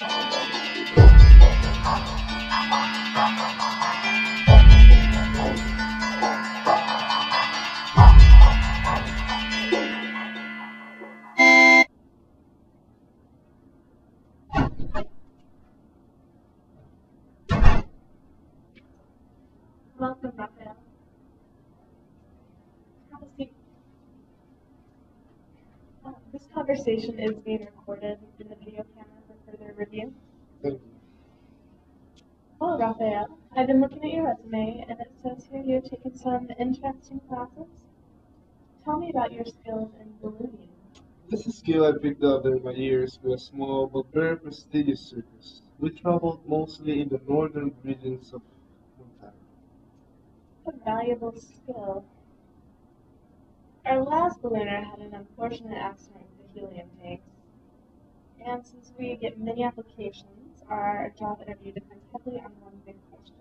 Welcome, Raphael. Have a seat. This conversation is being recorded in the video camera for further review. Thank you. Well, Raphael, I've been looking at your resume, and it says here you've taken some interesting classes. Tell me about your skills in ballooning. This is a skill I picked up during my years with a small but very prestigious circus. We traveled mostly in the northern regions of Montana. A valuable skill. Our last ballooner had an unfortunate accident with the helium tanks, and since we get many applications, our job interview depends heavily on one big question.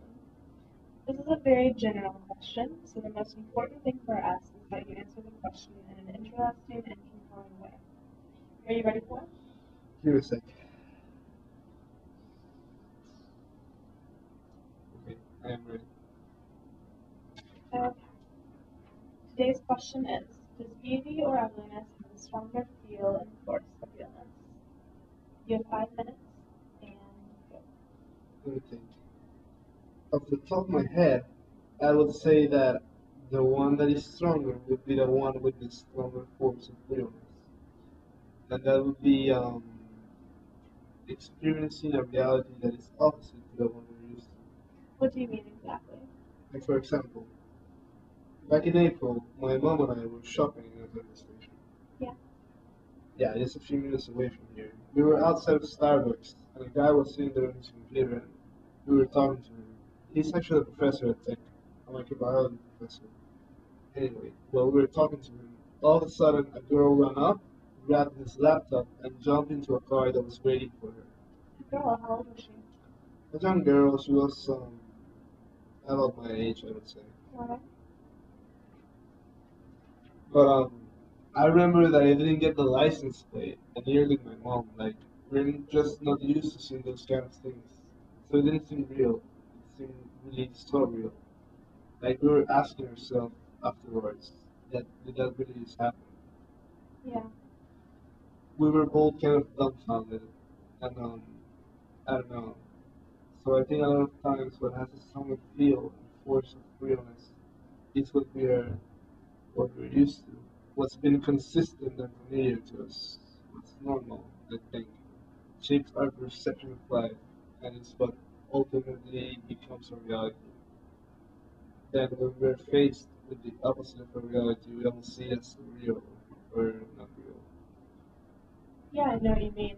This is a very general question, so the most important thing for us is that you answer the question in an interesting and compelling way. Are you ready for it? Here a sec. Okay, I am ready. Okay. Today's question is, does easy or ugliness have a stronger feel and force of realness? You have 5 minutes, and go. Let me think. Off the top of my head, I would say that the one that is stronger would be the one with the stronger force of realness. And that would be experiencing a reality that is opposite to the one we're used to. What do you mean exactly? Like, for example, back in April, my mom and I were shopping in a petrol station. Yeah. Yeah, just a few minutes away from here. We were outside of Starbucks, and a guy was sitting there on his computer, and we were talking to him. He's actually a professor at Tech, a microbiology professor. Anyway, while we were talking to him, all of a sudden a girl ran up, grabbed his laptop, and jumped into a car that was waiting for her. Girl, how old was she? A young girl, she was about my age, I would say. Alright. But I remember that I didn't get the license plate, and neither did my mom. Like, we're just not used to seeing those kind of things, so it didn't seem real. It seemed really so real. Like, we were asking ourselves afterwards, that did that really just happen? Yeah. We were both kind of dumbfounded, and I don't know. So I think a lot of times what has a stronger feel and force of realness is what we're used to, what's been consistent and familiar to us, what's normal, I think, shapes our perception of life, and it's what ultimately becomes our reality. Then when we're faced with the opposite of our reality, we don't see it as real or not real. Yeah, I know what you mean.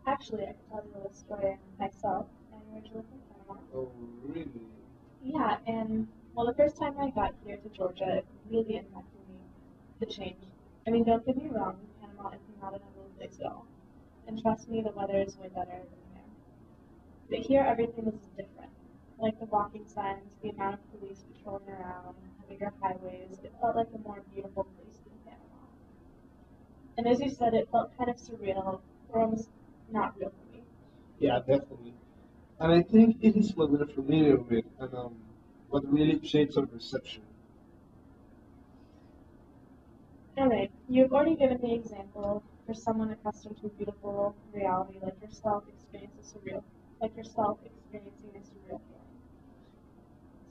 Actually, I can tell you a little story myself. I'm originally from Panama. Oh, really? Yeah, and well, the first time I got here to Georgia, it really impacted me, the change. I mean, don't get me wrong, Panama is not an ugly place at all. And trust me, the weather is way better than here. But here, everything is different. Like the walking signs, the amount of police patrolling around, the bigger highways, it felt like a more beautiful place than Panama. And as you said, it felt kind of surreal, or almost not real for me. Yeah, definitely. And I think it is what we're familiar with, and what really shapes our perception. Alright, you've already given the example for someone accustomed to a beautiful reality like yourself experiencing a surreal feeling.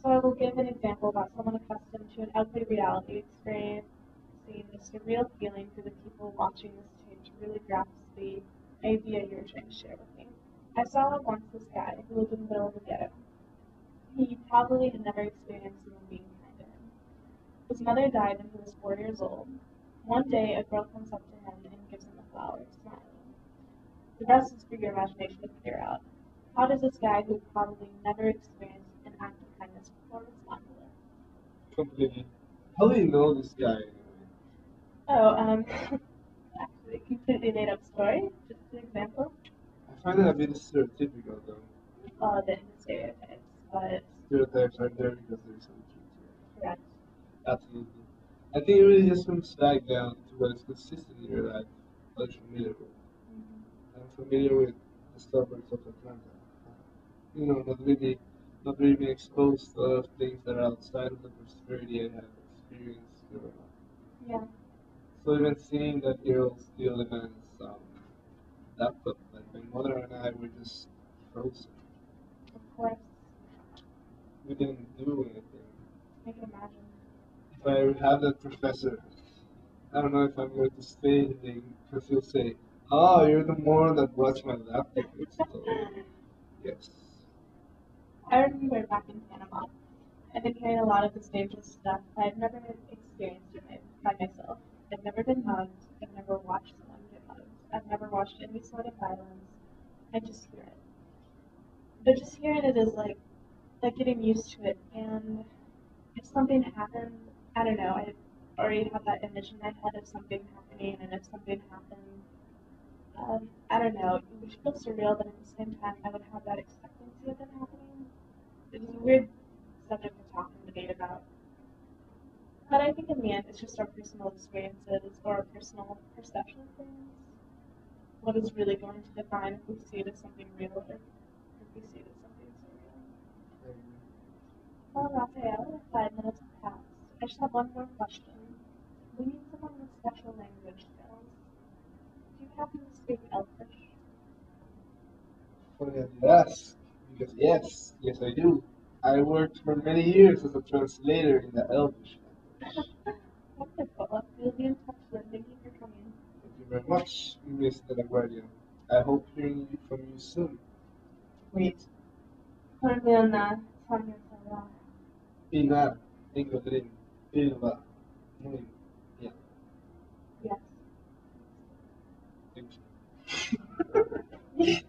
So I will give an example about someone accustomed to an ugly reality experiencing a surreal feeling through the people watching this change really grasps the idea you're trying to share with me. I saw once this guy who lived in the middle of the ghetto. He probably had never experienced someone being kind to him. His mother died when he was 4 years old. One day, a girl comes up to him and gives him a flower, smiling. The rest is for your imagination to figure out. How does this guy who probably never experienced an act of kindness before respond to it? Completely. How do you know this guy anyway? Oh, actually, completely made up story. Just an example. I find it a bit stereotypical though. The stereotypes, but Stereotypes are there because there's some truth to it. correct. Absolutely. I think it really just comes back down to what is consistent in your life, what you're familiar with. Mm-hmm. I'm familiar with the suburbs of Atlanta. You know, not really being exposed to a lot of things that are outside of the prosperity I have experienced growing up. Yeah, So even seeing that girl steal the man's laptop, like my mother and I were just frozen. of course. We didn't do anything. I can imagine. If I have that professor, I don't know if I'm going to stay today because he'll say, "Oh, you're the moron that watched my laptop." So yes, I remember back in Panama, I've been hearing a lot of this dangerous stuff. I've never experienced it by myself. I've never been mugged. I've never watched someone get mugged. I've never watched any sort of violence. I just hear it. But just hearing it is like getting used to it. And if something happened, I don't know. I already have that image in my head of something happening, and if something happened, I don't know. It would feel surreal, but at the same time, I would have that expectancy of it happening. It is a weird subject to talk and debate about. But I think in the end, it's just our personal experiences or our personal perception of things. What is really going to define if we see it as something real or if we see it as something surreal. Well, Raphael, 5 minutes have passed. I just have one more question. We need someone with special language skills. Do you happen to speak Elfish? funny that you ask, because yes, I do. I worked for many years as a translator in the Elvish language. Wonderful. We'll be in touch then. Thank you for coming. Thank you very much, Miss De La Guardia. I hope hearing from you soon. Wait. 그러면 참여자가 Pinar, Ingolin, Pilva, Muin. Yeah, yes. thank you.